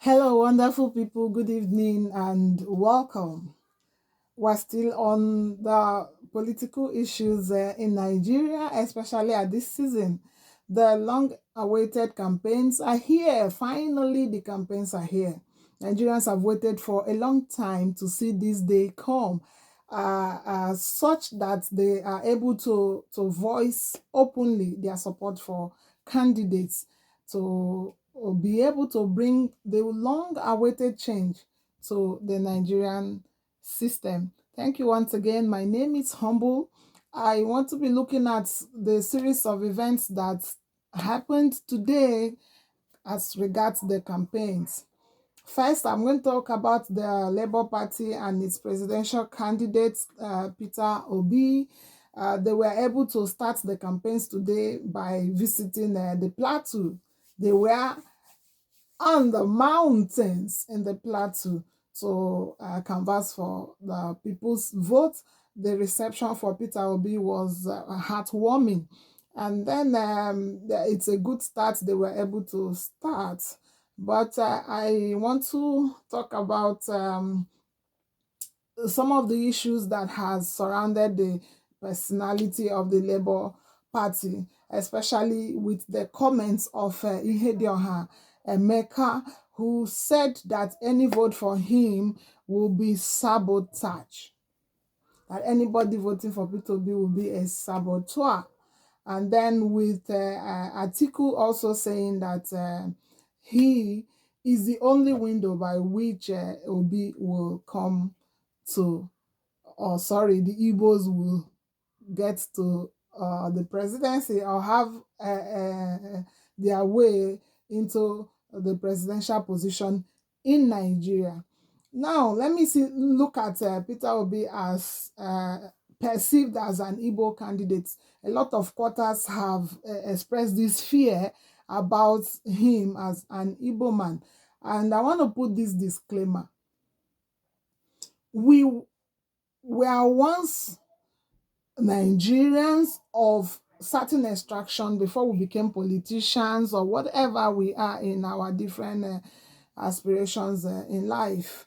Hello, wonderful people. Good evening and welcome. We're still on the political issues in Nigeria, especially at this season. The long awaited campaigns are here. Finally, the campaigns are here. Nigerians have waited for a long time to see this day come, such that they are able to voice openly their support for candidates to be able to bring the long awaited change to the Nigerian system. Thank you once again. My name is Humble. I want to be looking at the series of events that happened today as regards the campaigns. First, I'm going to talk about the Labour Party and its presidential candidate, Peter Obi. They were able to start the campaigns today by visiting the plateau. They were on the mountains in the plateau to canvass for the people's vote. The reception for Peter Obi was heartwarming. And then it's a good start. They were able to start. But I want to talk about some of the issues that has surrounded the personality of the Labour Party, especially with the comments of Ihedioha Emeka, who said that any vote for him will be sabotage, that anybody voting for Peter Obi will be a saboteur. And then with Atiku also saying that he is the only window by which Obi will come to, or sorry, the Igbos will get to the presidency or have their way into the presidential position in Nigeria. Now, let me look at Peter Obi as perceived as an Igbo candidate. A lot of quarters have expressed this fear about him as an Igbo man. And I want to put this disclaimer. We were once Nigerians of certain extraction before we became politicians or whatever we are in our different aspirations in life.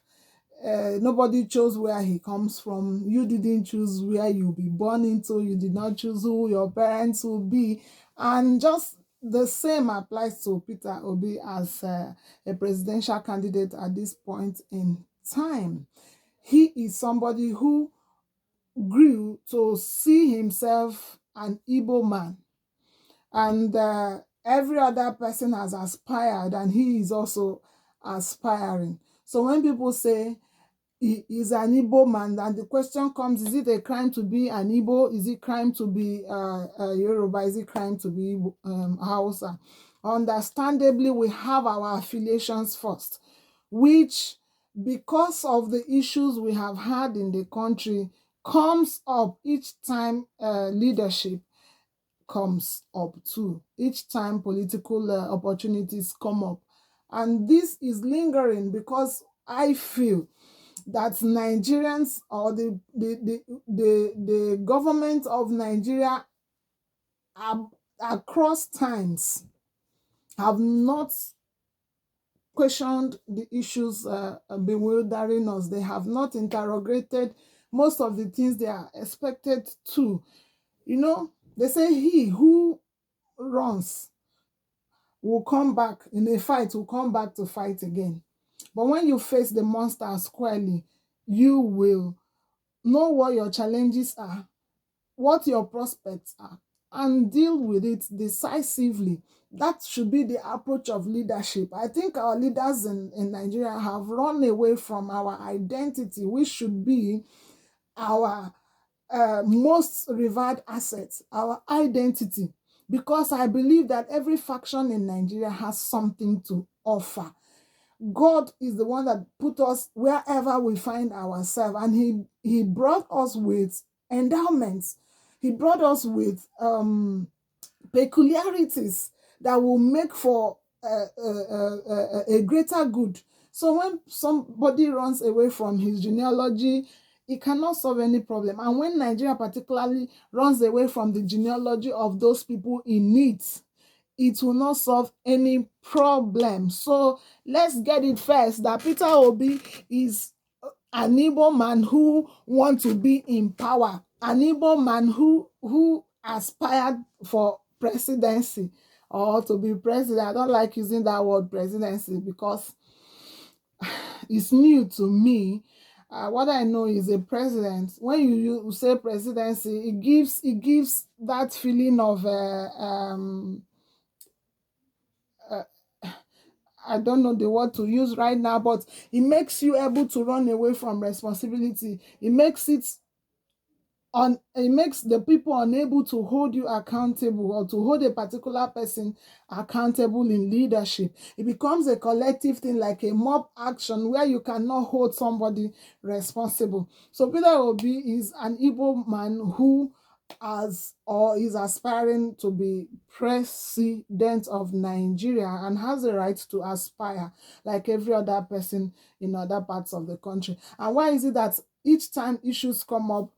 Nobody chose where he comes from. You didn't choose where you'll be born into. You did not choose who your parents will be. And just the same applies to Peter Obi as a presidential candidate at this point in time. He is somebody who grew to see himself an Igbo man, and every other person has aspired, and he is also aspiring. So when people say he is an Igbo man, then the question comes: is it a crime to be an Igbo? Is it crime to be Yoruba? Is it crime to be Hausa? Understandably, we have our affiliations first, which, because of the issues we have had in the country, comes up each time leadership comes up too, each time political opportunities come up. And this is lingering because I feel that Nigerians or the government of Nigeria across times have not questioned the issues bewildering us. They have not interrogated most of the things they are expected to. You know, they say he who runs will come back in a fight, will come back to fight again. But when you face the monster squarely, you will know what your challenges are, what your prospects are, and deal with it decisively. That should be the approach of leadership. I think our leaders in Nigeria have run away from our identity, which should be our most revered assets, our identity. Because I believe that every faction in Nigeria has something to offer. God is the one that put us wherever we find ourselves, and he brought us with endowments. He brought us with peculiarities that will make for a greater good. So when somebody runs away from his genealogy, it cannot solve any problem. And when Nigeria particularly runs away from the genealogy of those people in need, it will not solve any problem. So let's get it first that Peter Obi is an Igbo man who want to be in power, an Igbo man who aspired for presidency or to be president. I don't like using that word presidency because it's new to me. What I know is a president. When you say presidency, it gives that feeling of uh, I don't know the word to use right now, but it makes you able to run away from responsibility. It makes the people unable to hold you accountable or to hold a particular person accountable in leadership. It becomes a collective thing, like a mob action where you cannot hold somebody responsible. So Peter Obi is an Igbo man who has or is aspiring to be president of Nigeria and has the right to aspire like every other person in other parts of the country. And why is it that each time issues come up,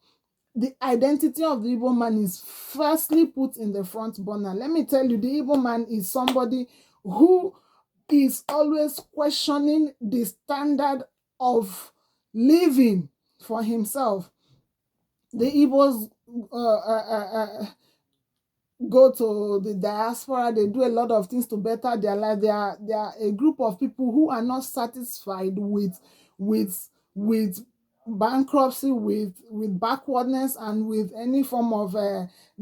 the identity of the Igbo man is firstly put in the front burner? Let me tell you, the Igbo man is somebody who is always questioning the standard of living for himself. The Igbos go to the diaspora, they do a lot of things to better their life. They are a group of people who are not satisfied with bankruptcy, with backwardness, and with any form of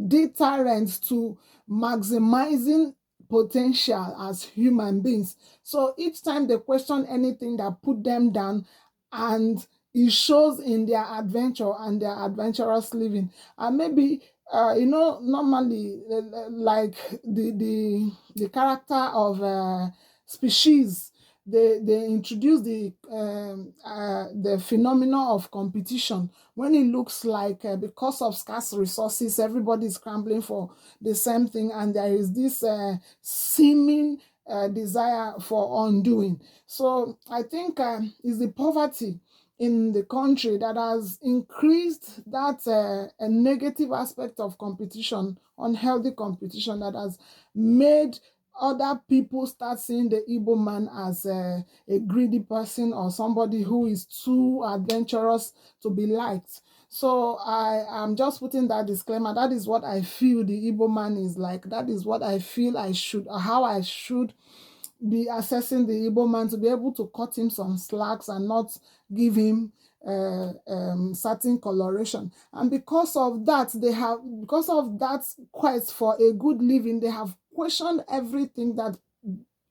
deterrent to maximizing potential as human beings. So each time they question anything that put them down, and it shows in their adventure and their adventurous living. And maybe normally, like the character of species, they introduce the phenomena of competition when it looks like because of scarce resources, everybody is scrambling for the same thing, and there is this seeming desire for undoing. So I think it's the poverty in the country that has increased that a negative aspect of competition, unhealthy competition, that has made other people start seeing the Igbo man as a greedy person or somebody who is too adventurous to be liked. So I am just putting that disclaimer. That is what I feel the Igbo man is like. That is what I feel how I should be assessing the Igbo man, to be able to cut him some slacks and not give him certain coloration. And because of that quest for a good living, they have questioned everything that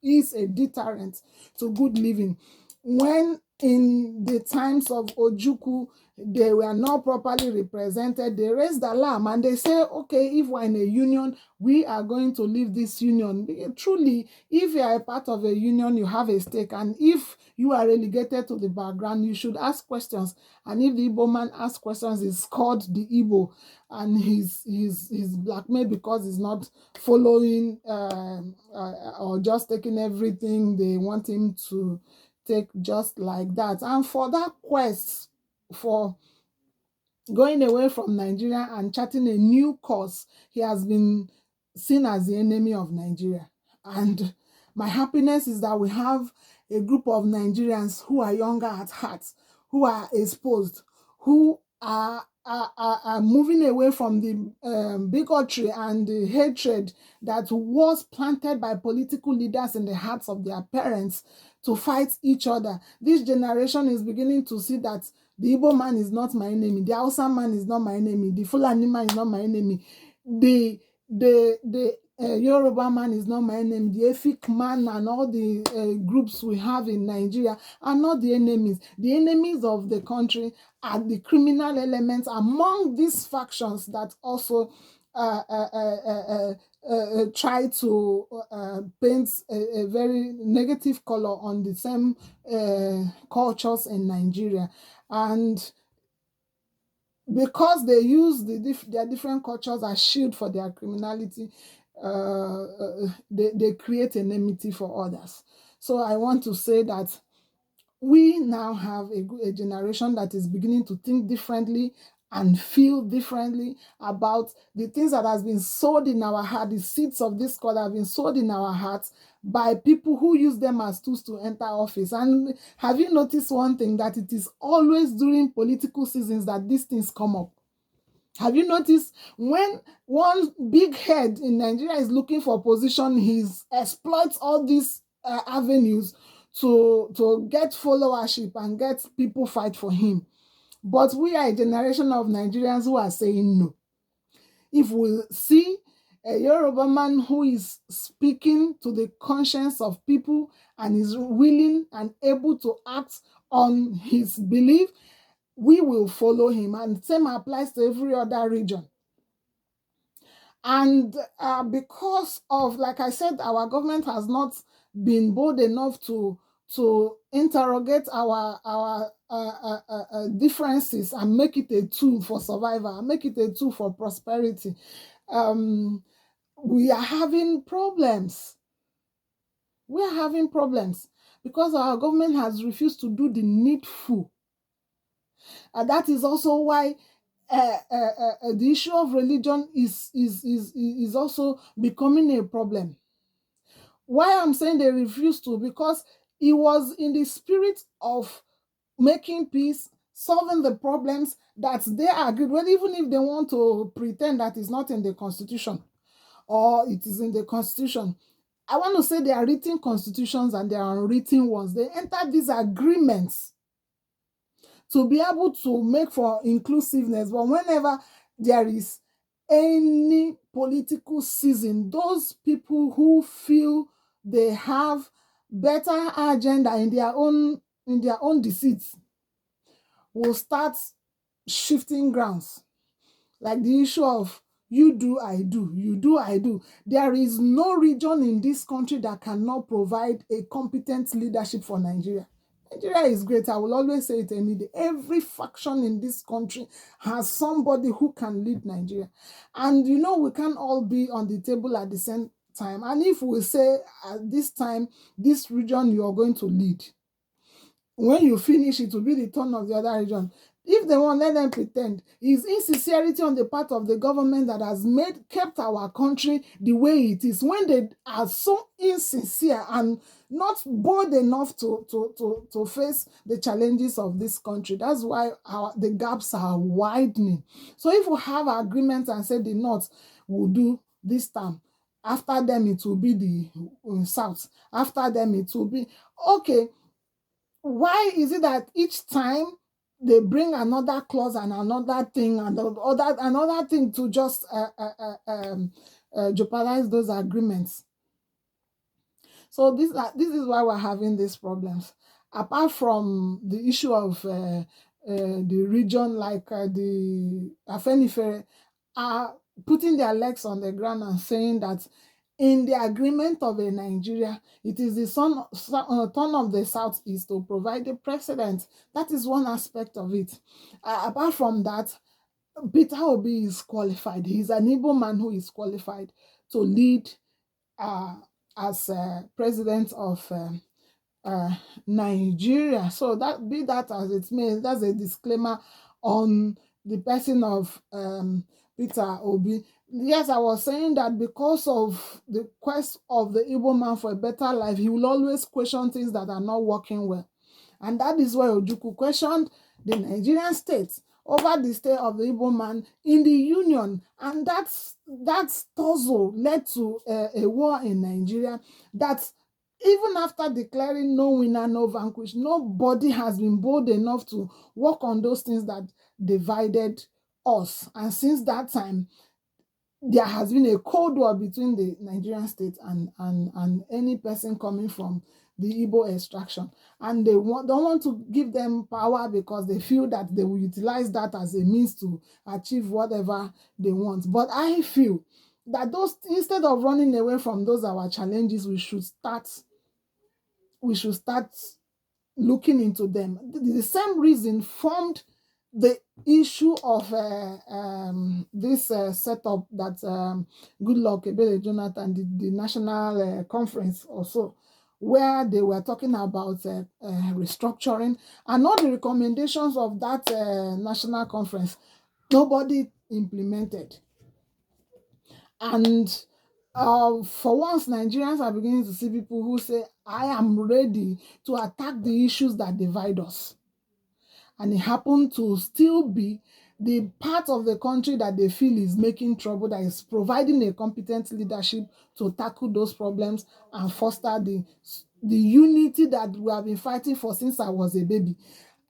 is a deterrent to good living. When in the times of Ojukwu, they were not properly represented, they raised the alarm and they say, okay, if we're in a union, we are going to leave this union. Truly, if you are a part of a union, you have a stake. And if you are relegated to the background, you should ask questions. And if the Igbo man asks questions, he's called the Igbo, and he's blackmailed because he's not following or just taking everything they want him to take just like that. And for that quest for going away from Nigeria and charting a new course, he has been seen as the enemy of Nigeria. And my happiness is that we have a group of Nigerians who are younger at heart, who are exposed, who are moving away from the bigotry and the hatred that was planted by political leaders in the hearts of their parents to fight each other. This generation is beginning to see that the Igbo man is not my enemy, the Hausa man is not my enemy, the Fulani man is not my enemy, the Yoruba man is not my enemy, the Efik man and all the groups we have in Nigeria are not the enemies. The enemies of the country are the criminal elements among these factions that also try to paint a very negative color on the same cultures in Nigeria. And because they use their different cultures as shield for their criminality, they create enmity for others. So I want to say that we now have a generation that is beginning to think differently and feel differently about the things that has been sowed in our heart, the seeds of discord have been sowed in our hearts by people who use them as tools to enter office. And have you noticed one thing, that it is always during political seasons that these things come up? Have you noticed when one big head in Nigeria is looking for position, he exploits all these avenues to get followership and get people fight for him. But we are a generation of Nigerians who are saying no. If we see a Yoruba man who is speaking to the conscience of people and is willing and able to act on his belief, we will follow him. And same applies to every other region. And because of, like I said, our government has not been bold enough to interrogate our differences and make it a tool for survival, and make it a tool for prosperity. We are having problems. We are having problems because our government has refused to do the needful. And that is also why the issue of religion is also becoming a problem. Why I'm saying they refuse to? Because it was in the spirit of making peace, solving the problems that they agreed. Well, even if they want to pretend that it's not in the constitution or it is in the constitution, I want to say there are written constitutions and there are unwritten ones. They entered these agreements to be able to make for inclusiveness. But whenever there is any political season, those people who feel they have better agenda in their own deceits will start shifting grounds. Like the issue of you do, I do, you do, I do. There is no region in this country that cannot provide a competent leadership for Nigeria. Nigeria is great. I will always say it any day. Every faction in this country has somebody who can lead Nigeria. And we can't all be on the table at the same time. And if we say at this time, this region you are going to lead, when you finish, it will be the turn of the other region. If they want, let them pretend. It's insincerity on the part of the government that has kept our country the way it is. When they are so insincere and not bold enough to face the challenges of this country, that's why the gaps are widening. So if we have agreements and say the North will do this time, after them it will be the South, after them it will be okay. Why is it that each time they bring another clause and another thing and another thing to just jeopardize those agreements? So this is why we're having these problems. Apart from the issue of the region, like the Afenifere are putting their legs on the ground and saying that in the agreement of a Nigeria, it is the turn of the Southeast to provide the president. That is one aspect of it. Apart from that, Peter Obi is qualified. He's an Igbo man who is qualified to lead as president of Nigeria. So be that as it may, that's a disclaimer on the person of Peter Obi. Yes, I was saying that because of the quest of the Igbo man for a better life, he will always question things that are not working well. And that is why Ojukwu questioned the Nigerian state over the stay of the Igbo man in the union. And that tussle led to a war in Nigeria that even after declaring no winner, no vanquish, nobody has been bold enough to work on those things that divided us. And since that time, there has been a cold war between the Nigerian state and any person coming from the Igbo extraction. And they don't want to give them power because they feel that they will utilize that as a means to achieve whatever they want. But I feel that instead of running away from those our challenges, we should start looking into them. The same reason formed the issue of this setup that Goodluck Ebele Jonathan did, the national conference also, where they were talking about restructuring, and all the recommendations of that national conference Nobody implemented. And for once, Nigerians are beginning to see people who say, I am ready to attack the issues that divide us. And it happened to still be the part of the country that they feel is making trouble, that is providing a competent leadership to tackle those problems and foster the unity that we have been fighting for since I was a baby.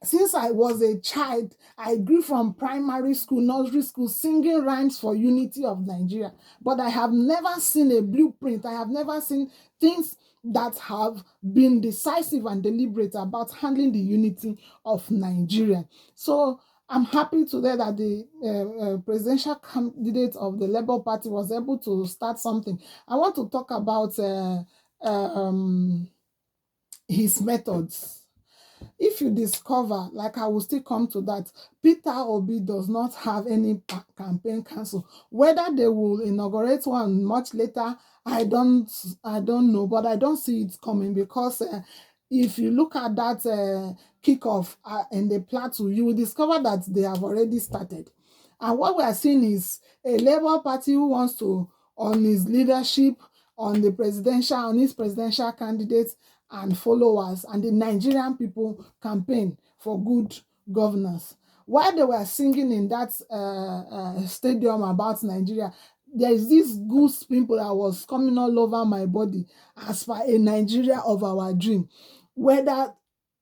Since I was a child, I grew from primary school, nursery school, singing rhymes for unity of Nigeria. But I have never seen a blueprint. I have never seen things that have been decisive and deliberate about handling the unity of Nigeria. So I'm happy today that the presidential candidate of the Labour Party was able to start something. I want to talk about his methods. If you discover, like I will still come to that, Peter Obi does not have any campaign council. Whether they will inaugurate one much later, I don't know, but I don't see it coming because if you look at that kickoff in the plateau, you will discover that they have already started. And what we are seeing is a Labour Party who wants to, on his leadership, on his presidential candidates and followers, and the Nigerian people campaign for good governance. While they were singing in that stadium about Nigeria, there is this goose pimple that was coming all over my body as per a Nigeria of our dream. Whether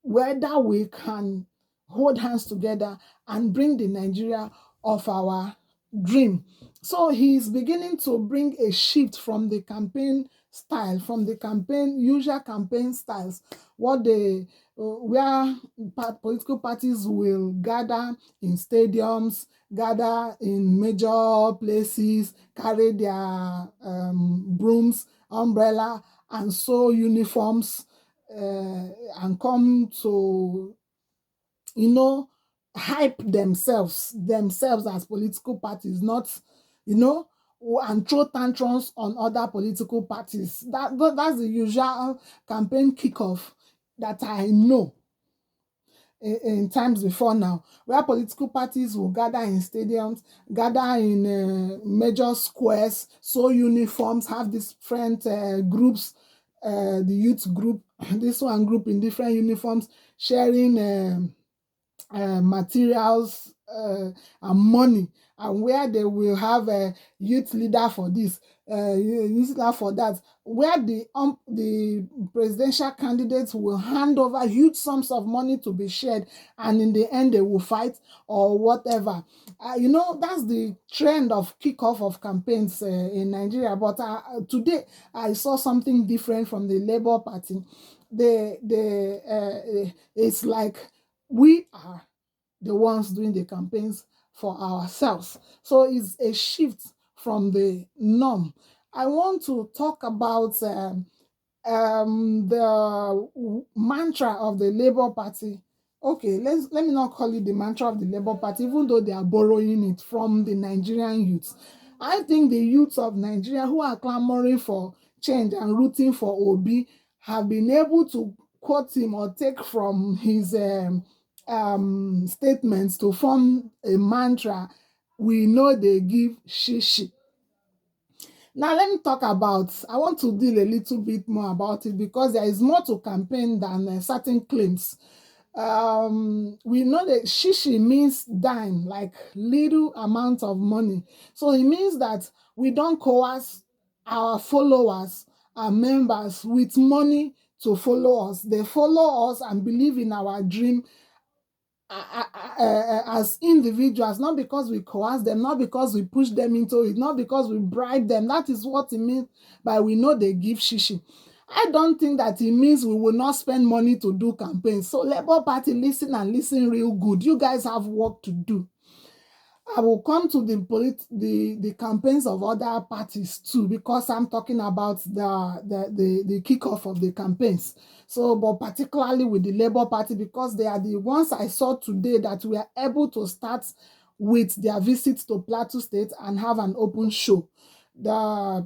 we can hold hands together and bring the Nigeria of our dream. So he is beginning to bring a shift from the campaign style, from the campaign usual campaign styles, what they where political parties will gather in stadiums, gather in major places, carry their brooms, umbrella, and sew uniforms, and come to, you know, hype themselves as political parties, not, you know, and throw tantrums on other political parties. That's the usual campaign kickoff that I know in times before now, where political parties will gather in stadiums, gather in major squares, sew uniforms, have different groups, the youth group, this one group in different uniforms, sharing materials and money, and where they will have a youth leader for this, youth leader for that, where the presidential candidates will hand over huge sums of money to be shared, and in the end they will fight or whatever. That's the trend of kickoff of campaigns in Nigeria. But today I saw something different from the Labour Party. It's like we are the ones doing the campaigns for ourselves. So it's a shift from the norm. I want to talk about the mantra of the Labour Party. Okay, let me not call it the mantra of the Labour Party, even though they are borrowing it from the Nigerian youths. I think the youths of Nigeria who are clamoring for change and rooting for Obi have been able to quote him or take from his statements to form a mantra. We know they give shishi. Now, let me talk about, I want to deal a little bit more about it because there is more to campaign than certain claims. We know that shishi means dime, like little amount of money. So it means that we don't coerce our followers, our members with money to follow us. They follow us and believe in our dream as individuals, not because we coerce them, not because we push them into it, not because we bribe them. That is what it means by we know they give shishi. I don't think that it means we will not spend money to do campaigns. So Labour Party, listen and listen real good. You guys have work to do. I will come to the campaigns of other parties too, because I'm talking about the kickoff of the campaigns. So, but particularly with the Labour Party, because they are the ones I saw today that were able to start with their visit to Plateau State and have an open show. The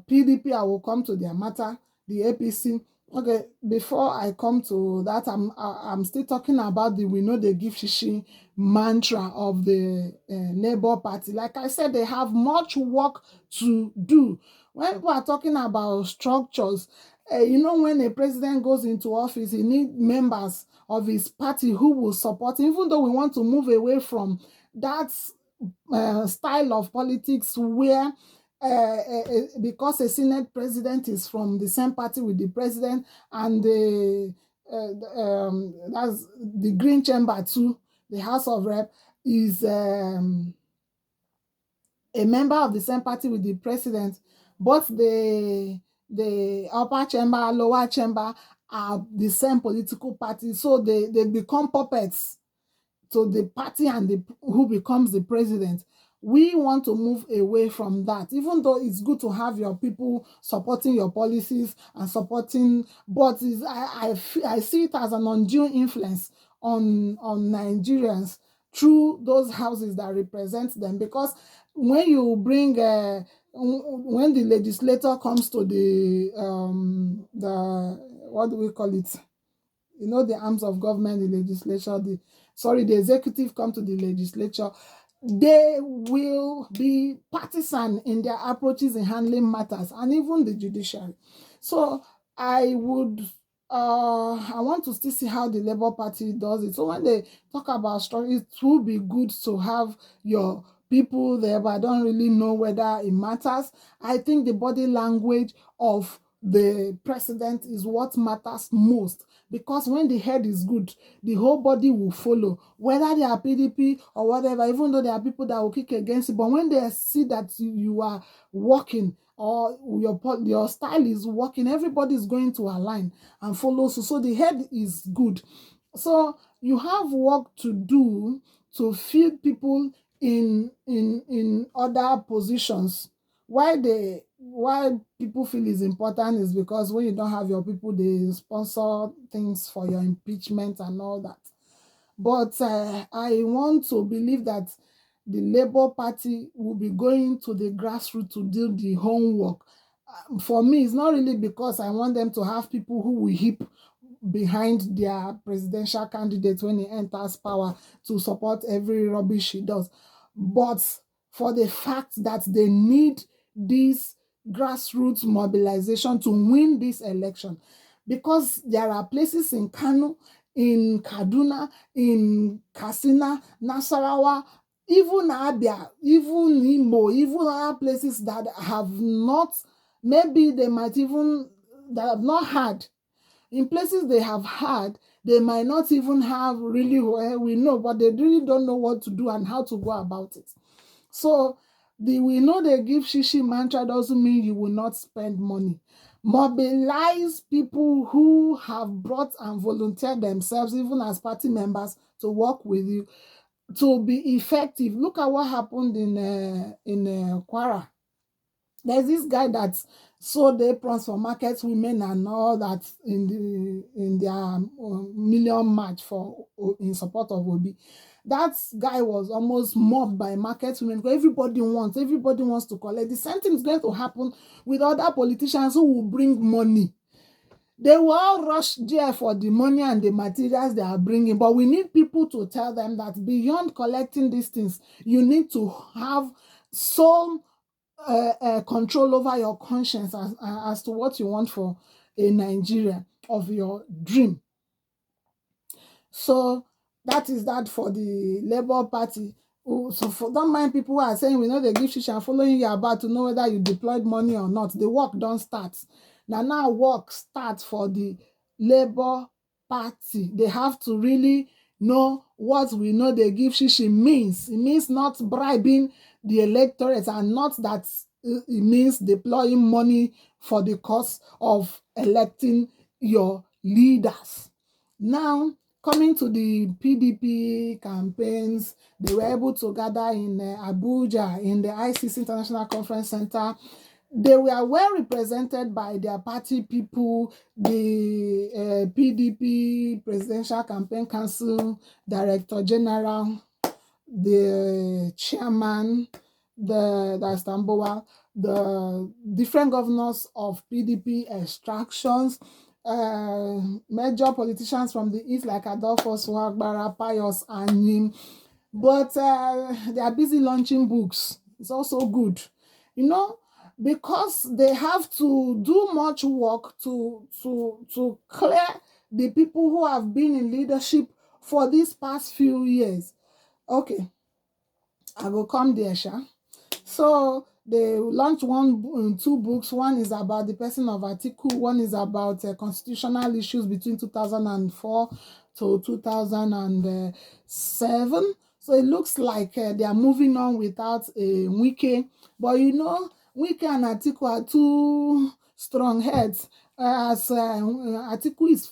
PDP, I will come to their matter, the APC, Okay, before I come to that, I'm still talking about the "we know they give shishi" mantra of the Labour Party. Like I said, they have much work to do. When people are talking about structures, when a president goes into office, he needs members of his party who will support him. Even though we want to move away from that style of politics where because a senate president is from the same party with the president, and that's the green chamber too, the house of rep is a member of the same party with the president, but the upper chamber, lower chamber are the same political party, so they become puppets to the party and who becomes the president. We want to move away from that, even though it's good to have your people supporting your policies and supporting, but I see it as an undue influence on Nigerians through those houses that represent them. Because when you bring when the legislator comes to the what do we call it, the arms of government, the legislature, the executive come to the legislature, they will be partisan in their approaches in handling matters, and even the judiciary. So I would I want to still see how the Labour Party does it. So when they talk about story, it will be good to have your people there, but I don't really know whether it matters. I think the body language of the president is what matters most, because when the head is good, the whole body will follow, whether they are PDP or whatever, even though there are people that will kick against it. But when they see that you are working, or your style is working, everybody is going to align and follow. So the head is good. So you have work to do to feed people in other positions. Why people feel is important is because when you don't have your people, they sponsor things for your impeachment and all that. But I want to believe that the Labour Party will be going to the grassroots to do the homework. For me, it's not really because I want them to have people who will heap behind their presidential candidate when he enters power to support every rubbish he does, but for the fact that they need this grassroots mobilization to win this election. Because there are places in Kano, in Kaduna, in Katsina, Nasarawa, even Abia, even Imo, even other places that have not, maybe they might even, that have not had. In places they have had, they might not even have really where we know, but they really don't know what to do and how to go about it. So the "we know they give shishi" mantra doesn't mean you will not spend money. Mobilize people who have brought and volunteered themselves, even as party members, to work with you to be effective. Look at what happened in Kwara. There's this guy that sold aprons for market women and all that in their million march for in support of Obi. That guy was almost mobbed by market women because everybody wants to collect. The same thing is going to happen with other politicians who will bring money. They will all rush there for the money and the materials they are bringing, but we need people to tell them that beyond collecting these things, you need to have some control over your conscience as to what you want for a Nigeria of your dream. So that is that for the Labour Party. Don't mind people who are saying we know they give shisha and following you about to know whether you deployed money or not. The work don't start. Now work starts for the Labour Party. They have to really know what we know they give shishi means. It means not bribing the electorate, and not that it means deploying money for the cause of electing your leaders. Now, coming to the PDP campaigns, they were able to gather in Abuja in the ICC International Conference Center. They were well represented by their party people, the PDP Presidential Campaign Council Director General, the chairman, the Istanbul, the different governors of PDP extractions, major politicians from the east like Adolphus Wagbara, Pius Anyim, but they are busy launching books. It's also good, you know, because they have to do much work to clear the people who have been in leadership for these past few years. Okay, I will come there, Sha. So they launched two books. One is about the person of Atiku. One is about constitutional issues between 2004 to 2007. So it looks like they are moving on without a Wike. But you know, Wike and Atiku are two strong heads. As Atiku is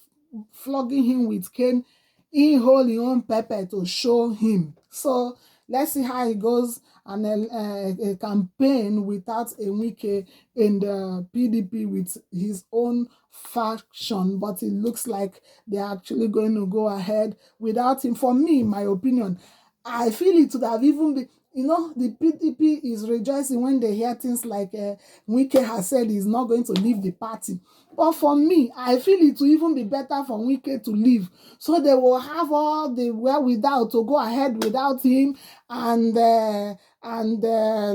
flogging him with cane, he hold his own pepper to show him. So let's see how it goes. And a campaign without a Wike in the PDP with his own faction, but it looks like they're actually going to go ahead without him. For me, my opinion, I feel it would have even been, you know, the PDP is rejoicing when they hear things like Wike has said he's not going to leave the party. But for me, I feel it will even be better for Wike to leave, so they will have all the wherewithal to go ahead without him and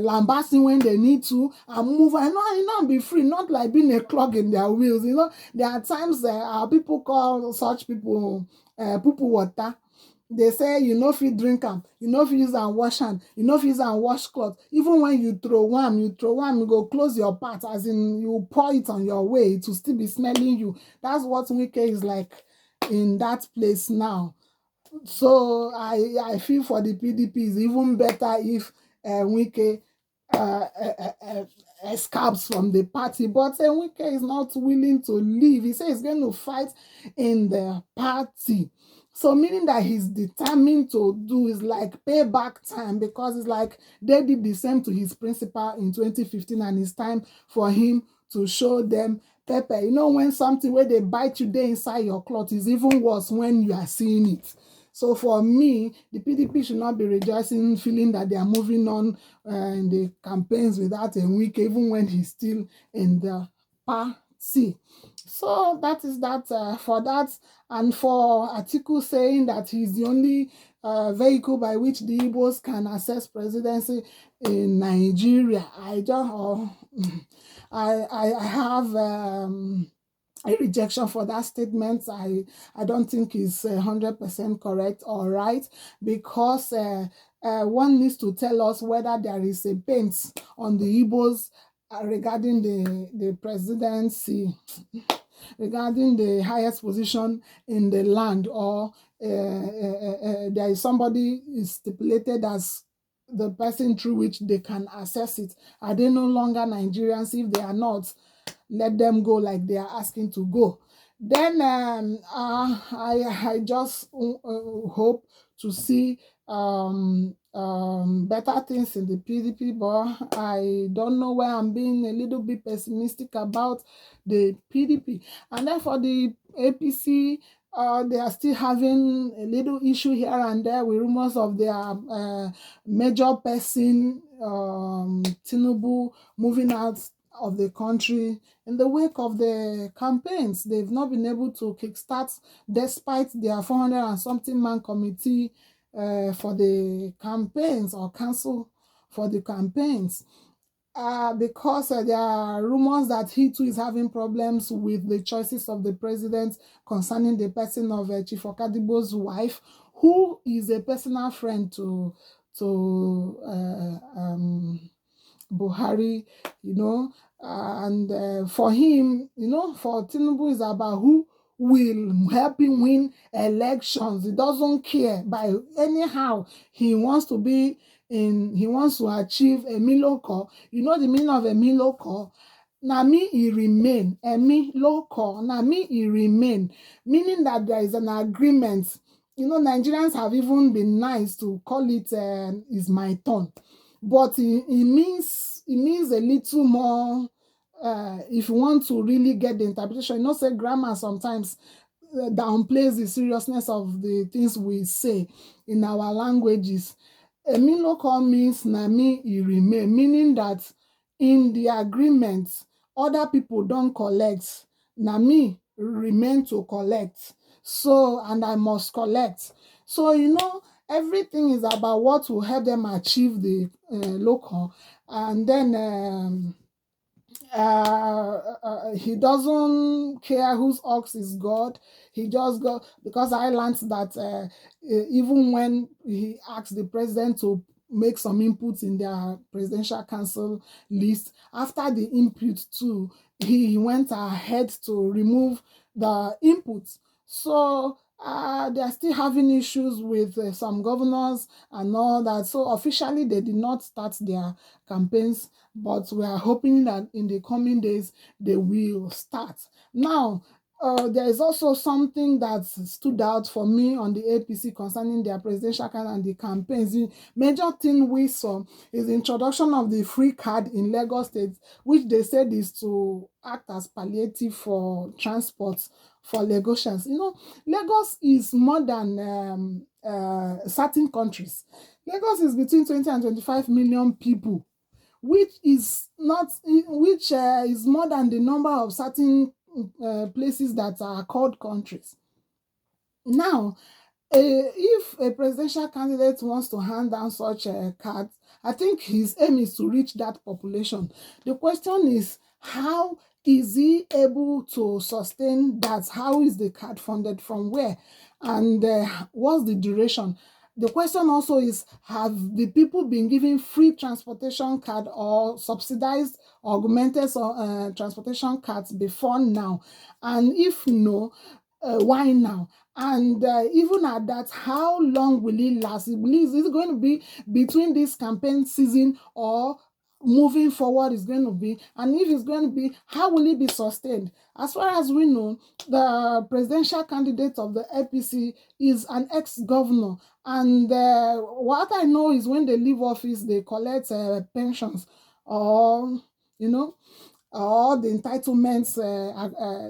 lambasting when they need to and move and be free, not like being a clog in their wheels. You know, there are times our people call such people poo water. They say you know if you drink them, you know if you use and wash hand, you know if you use and wash cloth. Even when you throw one, you go close your part, as in you pour it on your way, it will still be smelling you. That's what Wike is like in that place now. So I feel for the PDP is even better if Wike escapes from the party. But Wike is not willing to leave. He says he's going to fight in the party. So meaning that he's determined to do is like payback time, because it's like they did the same to his principal in 2015 and it's time for him to show them pepper. You know, when something where they bite you there inside your cloth is even worse when you are seeing it. So for me, the PDP should not be rejoicing, feeling that they are moving on in the campaigns without a Wike, even when he's still in the party. So that is that for that. And for Atiku saying that he's the only vehicle by which the Igbos can access presidency in Nigeria, I have a rejection for that statement. I don't think it's 100% correct or right, because one needs to tell us whether there is a bent on the Igbos regarding the presidency, regarding the highest position in the land, or there is somebody is stipulated as the person through which they can access it. Are they no longer Nigerians? If they are not, let them go like they are asking to go. Then I just hope to see better things in the PDP, but I don't know why I'm being a little bit pessimistic about the PDP. And then for the APC, they are still having a little issue here and there with rumors of their major person, Tinubu, moving out of the country in the wake of the campaigns. They've not been able to kickstart despite their 400 and something man committee for the campaigns, or council for the campaigns. Because there are rumors that he too is having problems with the choices of the president concerning the person of Chief Okadibo's wife, who is a personal friend to Buhari, you know, and for him, you know, for Tinubu is about who will help him win elections. He doesn't care by anyhow. He wants to be in, he wants to achieve a miloko. You know the meaning of a miloko? Na me he remain. Emi local. Na me he remain. Meaning that there is an agreement. You know, Nigerians have even been nice to call it is my turn. But it means a little more. If you want to really get the interpretation, you know, say grammar sometimes downplays the seriousness of the things we say in our languages. Emi local means na me e remain, meaning that in the agreement, other people don't collect. Na me remain to collect. So, and I must collect. So, everything is about what will help them achieve the local. And then he doesn't care whose ox is God. He just go because I learned that even when he asked the president to make some inputs in their presidential council list, after the input too, he went ahead to remove the inputs. So they are still having issues with some governors and all that. So officially, they did not start their campaigns, but we are hoping that in the coming days they will start. Now, there is also something that stood out for me on the APC concerning their presidential card and the campaigns. The major thing we saw is the introduction of the free card in Lagos State, which they said is to act as palliative for transport for Lagosians. Lagos is more than certain countries. Lagos is between 20 and 25 million people, which is not which is more than the number of certain places that are called countries. Now, if a presidential candidate wants to hand down such a card, I think his aim is to reach that population. The question is, how is he able to sustain that? How is the card funded, from where? And what's the duration? The question also is, have the people been given free transportation card or subsidized augmented transportation cards before now? And if no, why now? And even at that, how long will it last? Is it going to be between this campaign season, or moving forward is going to be? And if it's going to be, how will it be sustained? As far as we know, the presidential candidate of the APC is an ex-governor. And what I know is when they leave office, they collect pensions, or, all the entitlements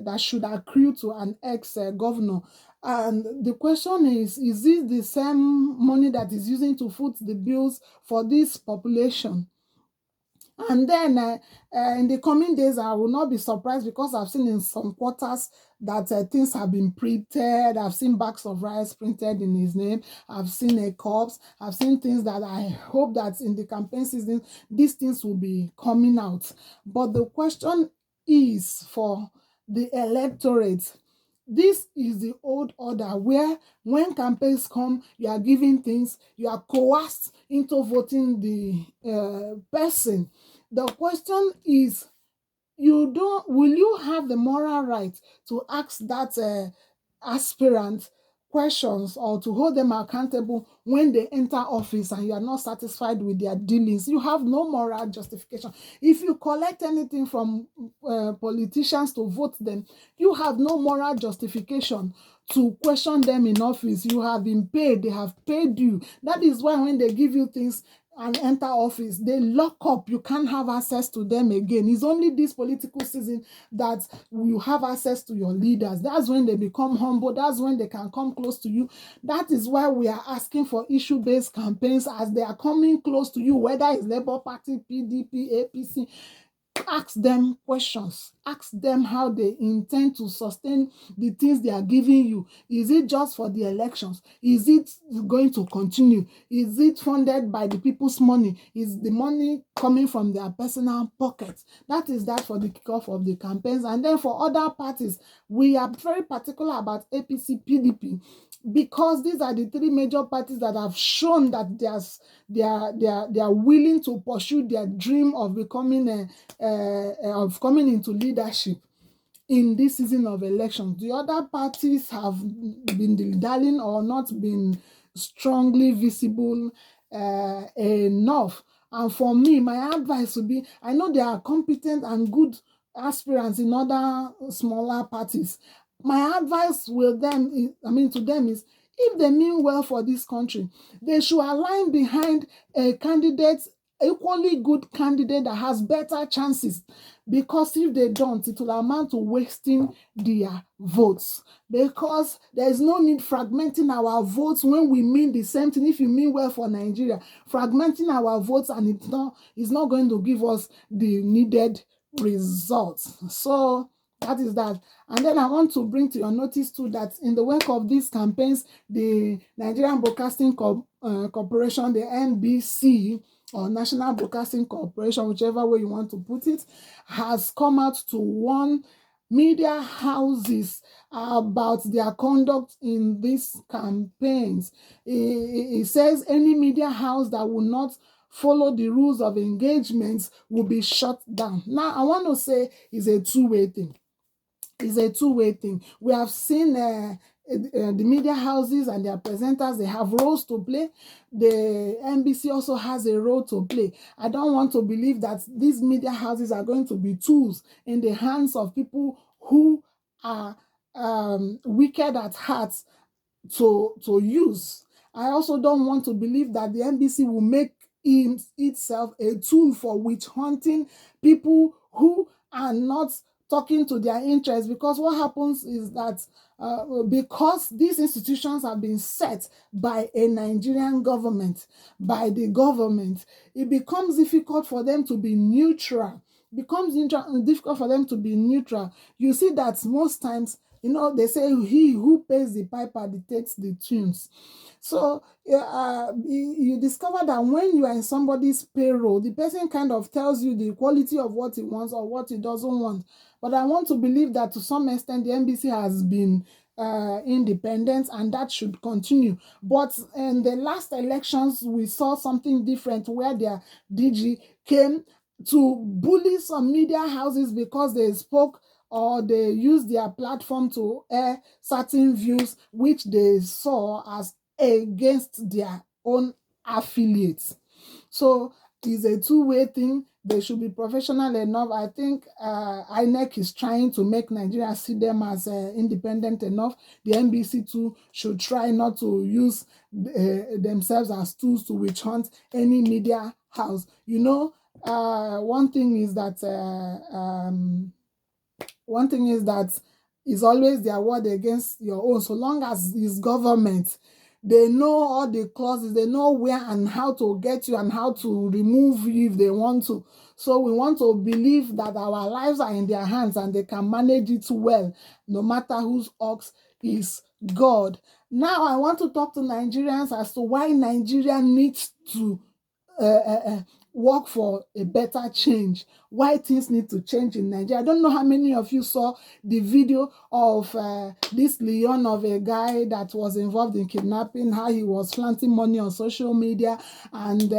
that should accrue to an ex-governor. And the question is this the same money that is using to foot the bills for this population? And then in the coming days, I will not be surprised, because I've seen in some quarters that things have been printed. I've seen bags of rice printed in his name. I've seen a corpse. I've seen things that I hope that in the campaign season, these things will be coming out. But the question is for the electorate. This is the old order where when campaigns come, you are giving things, you are coerced into voting the person. The question is, will you have the moral right to ask that aspirant questions, or to hold them accountable when they enter office and you are not satisfied with their dealings? You have no moral justification. If you collect anything from politicians to vote them, you have no moral justification to question them in office. You have been paid, they have paid you. That is why when they give you things and enter office, they lock up. You can't have access to them again. It's only this political season that you have access to your leaders. That's when they become humble. That's when they can come close to you. That is why we are asking for issue-based campaigns as they are coming close to you, whether it's Labour Party, PDP, APC. Ask them questions. Ask them how they intend to sustain the things they are giving you. Is it just for the elections? Is it going to continue? Is it funded by the people's money? Is the money coming from their personal pockets? That is that for the kickoff of the campaigns. And then for other parties, we are very particular about APC, PDP, because these are the three major parties that have shown that they are willing to pursue their dream of becoming of coming into leadership in this season of elections. The other parties have been dilly-dallying or not been strongly visible enough. And for me, my advice would be, I know there are competent and good aspirants in other smaller parties. My advice to them is, if they mean well for this country, they should align behind a candidate, equally good candidate that has better chances, because if they don't, it will amount to wasting their votes, because there is no need fragmenting our votes when we mean the same thing. If you mean well for Nigeria, fragmenting our votes and it's not going to give us the needed results. So That is that. And then I want to bring to your notice too that in the wake of these campaigns, the Nigerian Broadcasting Corporation, the NBC, or National Broadcasting Corporation, whichever way you want to put it, has come out to warn media houses about their conduct in these campaigns. It says any media house that will not follow the rules of engagement will be shut down. Now, I want to say it's a two-way thing. It's a two-way thing. We have seen the media houses and their presenters, they have roles to play. The NBC also has a role to play. I don't want to believe that these media houses are going to be tools in the hands of people who are wicked at heart to use. I also don't want to believe that the NBC will make itself a tool for witch hunting people who are not talking to their interests, because what happens is that because these institutions have been set by a Nigerian government, by the government, it becomes difficult for them to be neutral. Difficult for them to be neutral. You see that most times, they say he who pays the piper dictates the tunes. So you discover that when you are in somebody's payroll, the person kind of tells you the quality of what he wants or what he doesn't want. But I want to believe that to some extent the NBC has been independent, and that should continue. But in the last elections, we saw something different where their DG came to bully some media houses because they spoke or they used their platform to air certain views which they saw as against their own affiliates. So it's a two-way thing. They should be professional enough. I think INEC is trying to make Nigeria see them as independent enough. The NBC too should try not to use themselves as tools to witch hunt any media house. One thing is that it's always their word against your own. So long as it's government, they know all the clauses, they know where and how to get you and how to remove you if they want to. So we want to believe that our lives are in their hands and they can manage it well, no matter whose ox is God. Now I want to talk to Nigerians as to why Nigeria needs to work for a better change, why things need to change in Nigeria. I don't know how many of you saw the video of this Leon, of a guy that was involved in kidnapping, how he was flaunting money on social media and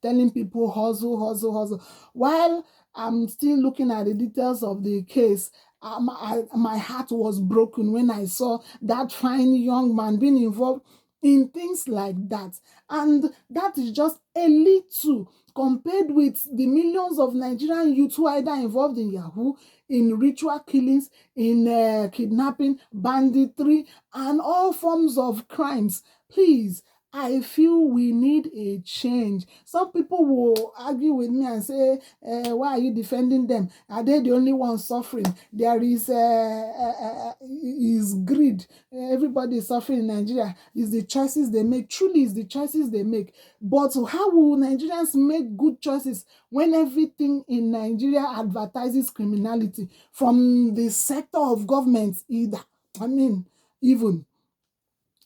telling people hustle, hustle, hustle. While I'm still looking at the details of the case, my heart was broken when I saw that fine young man being involved in things like that. And that is just a little compared with the millions of Nigerian youth who are either involved in Yahoo, in ritual killings, in kidnapping, banditry, and all forms of crimes. Please, I feel we need a change. Some people will argue with me and say, why are you defending them? Are they the only ones suffering? There is greed. Everybody is suffering in Nigeria. It's the choices they make. Truly, it's the choices they make. But how will Nigerians make good choices when everything in Nigeria advertises criminality from the sector of government either? Even.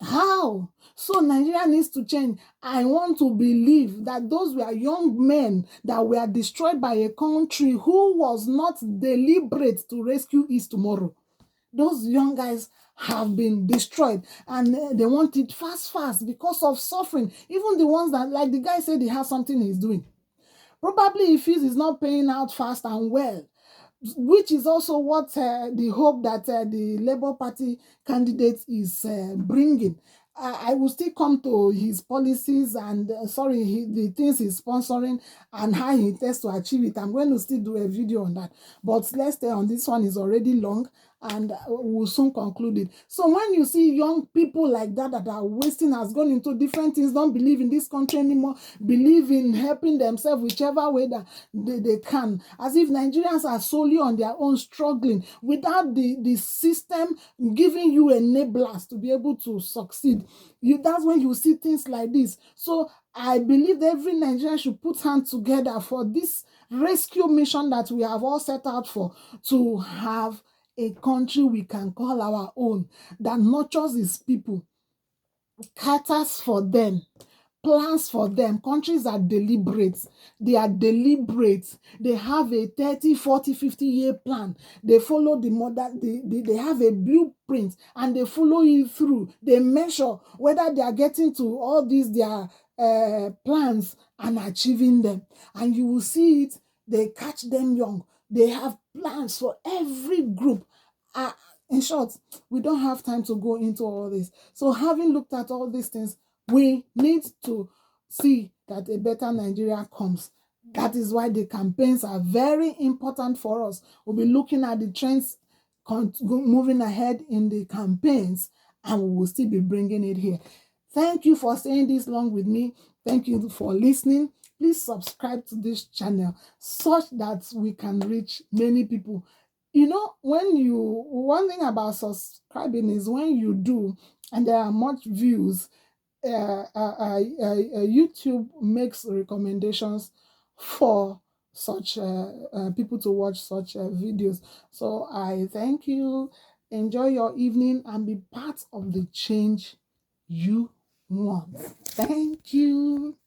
How? So Nigeria needs to change. I want to believe that those were young men that were destroyed by a country who was not deliberate to rescue its tomorrow. Those young guys have been destroyed, and they want it fast because of suffering. Even the ones that, like the guy said, he has something he's doing. Probably he feels he's not paying out fast and well, which is also what the hope that the Labour Party candidate is bringing. I will still come to his policies and, the things he's sponsoring and how he intends to achieve it. I'm going to still do a video on that. But let's stay on this one. Is already long and we'll soon conclude it. So when you see young people like that are wasting, has gone into different things, don't believe in this country anymore, believe in helping themselves whichever way that they can, as if Nigerians are solely on their own struggling without the system giving you enablers to be able to succeed. That's when you see things like this. So I believe every Nigerian should put hands together for this rescue mission that we have all set out for, to have a country we can call our own, that nurtures its people, caters for them, plans for them. Countries are deliberate. They are deliberate. They have a 30, 40, 50-year plan. They follow the model. They have a blueprint and they follow it through. They measure whether they are getting to all these their plans and achieving them. And you will see it. They catch them young. They have plans for every group. Uh, in short, we don't have time to go into all this. So having looked at all these things, we need to see that a better Nigeria comes. That is why the campaigns are very important for us. We'll be looking at the trends moving ahead in the campaigns, and we will still be bringing it here. Thank you for staying this long with me. Thank you for listening. Please subscribe to this channel such that we can reach many people. You know, one thing about subscribing is when you do and there are much views, YouTube makes recommendations for such people to watch such videos. So I thank you. Enjoy your evening and be part of the change you want. Thank you.